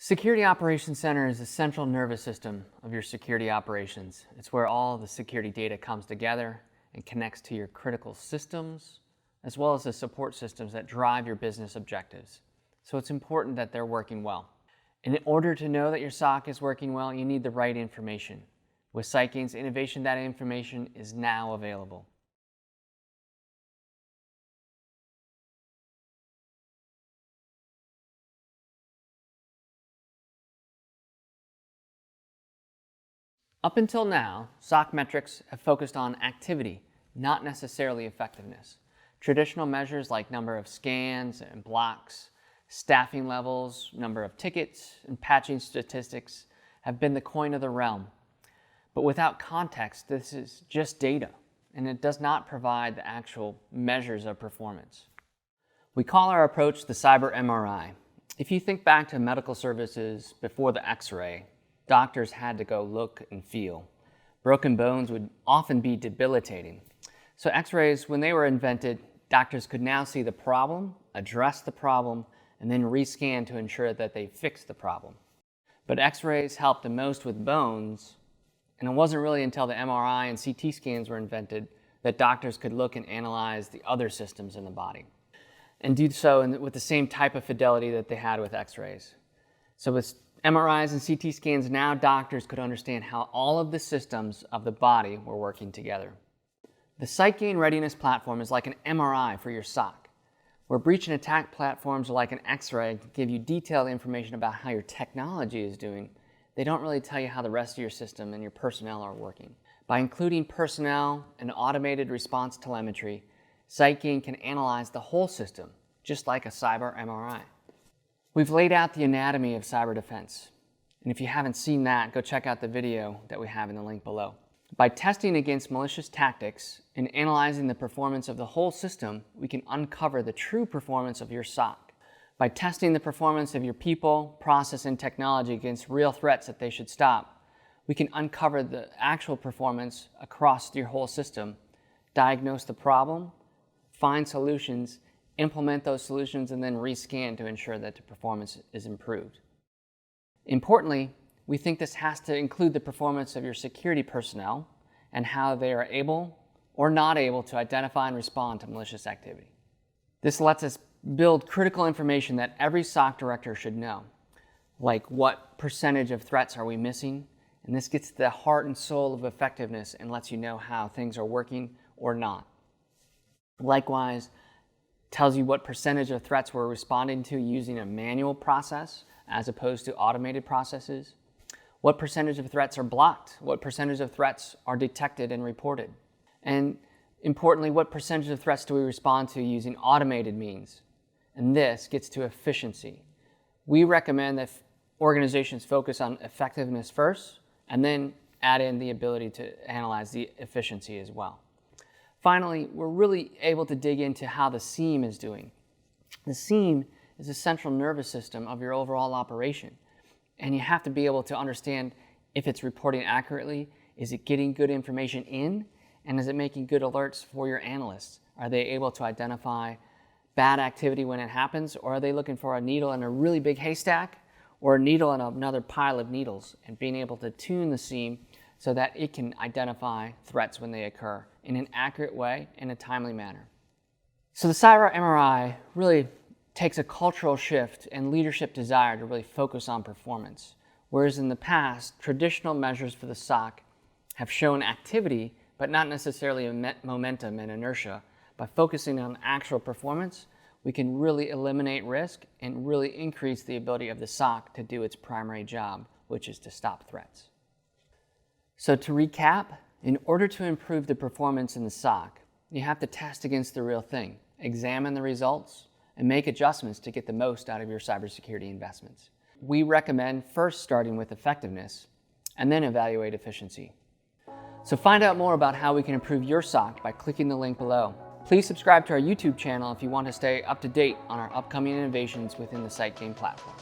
Security Operations Center is the central nervous system of your security operations. It's where all the security data comes together and connects to your critical systems, as well as the support systems that drive your business objectives. So it's important that they're working well. And in order to know that your SOC is working well, you need the right information. With SightGain's innovation, that information is now available. Up until now, SOC metrics have focused on activity, not necessarily effectiveness. Traditional measures like number of scans and blocks, staffing levels, number of tickets, and patching statistics have been the coin of the realm. But without context, this is just data, and it does not provide the actual measures of performance. We call our approach the Cyber MRI. If you think back to medical services before the X-ray, doctors had to go look and feel. Broken bones would often be debilitating. So X-rays, when they were invented, doctors could now see the problem, address the problem, and then rescan to ensure that they fixed the problem. But X-rays helped the most with bones, and it wasn't really until the MRI and CT scans were invented that doctors could look and analyze the other systems in the body, and do so with the same type of fidelity that they had with X-rays. So with MRIs and CT scans, now doctors could understand how all of the systems of the body were working together. The SightGain Readiness Platform is like an MRI for your SOC, where breach and attack platforms are like an X-ray to give you detailed information about how your technology is doing. They don't really tell you how the rest of your system and your personnel are working. By including personnel and automated response telemetry, SightGain can analyze the whole system, just like a cyber MRI. We've laid out the anatomy of cyber defense, and if you haven't seen that, go check out the video that we have in the link below. By testing against malicious tactics and analyzing the performance of the whole system, we can uncover the true performance of your SOC. By testing the performance of your people, process, and technology against real threats that they should stop, we can uncover the actual performance across your whole system, diagnose the problem, find solutions, implement those solutions, and then rescan to ensure that the performance is improved. Importantly, we think this has to include the performance of your security personnel and how they are able or not able to identify and respond to malicious activity. This lets us build critical information that every SOC director should know, like what percentage of threats are we missing, and this gets to the heart and soul of effectiveness and lets you know how things are working or not. Likewise, tells you what percentage of threats we're responding to using a manual process as opposed to automated processes. What percentage of threats are blocked? What percentage of threats are detected and reported? And importantly, what percentage of threats do we respond to using automated means? And this gets to efficiency. We recommend that organizations focus on effectiveness first and then add in the ability to analyze the efficiency as well. Finally, we're really able to dig into how the SIEM is doing. The SIEM is the central nervous system of your overall operation, and you have to be able to understand if it's reporting accurately, is it getting good information in, and is it making good alerts for your analysts? Are they able to identify bad activity when it happens, or are they looking for a needle in a really big haystack or a needle in another pile of needles, and being able to tune the SIEM so that it can identify threats when they occur in an accurate way, in a timely manner. So the Cyber MRI really takes a cultural shift and leadership desire to really focus on performance. Whereas in the past, traditional measures for the SOC have shown activity, but not necessarily momentum and inertia. By focusing on actual performance, we can really eliminate risk and really increase the ability of the SOC to do its primary job, which is to stop threats. So to recap, in order to improve the performance in the SOC, you have to test against the real thing, examine the results, and make adjustments to get the most out of your cybersecurity investments. We recommend first starting with effectiveness and then evaluate efficiency. So find out more about how we can improve your SOC by clicking the link below. Please subscribe to our YouTube channel if you want to stay up to date on our upcoming innovations within the SightGain platform.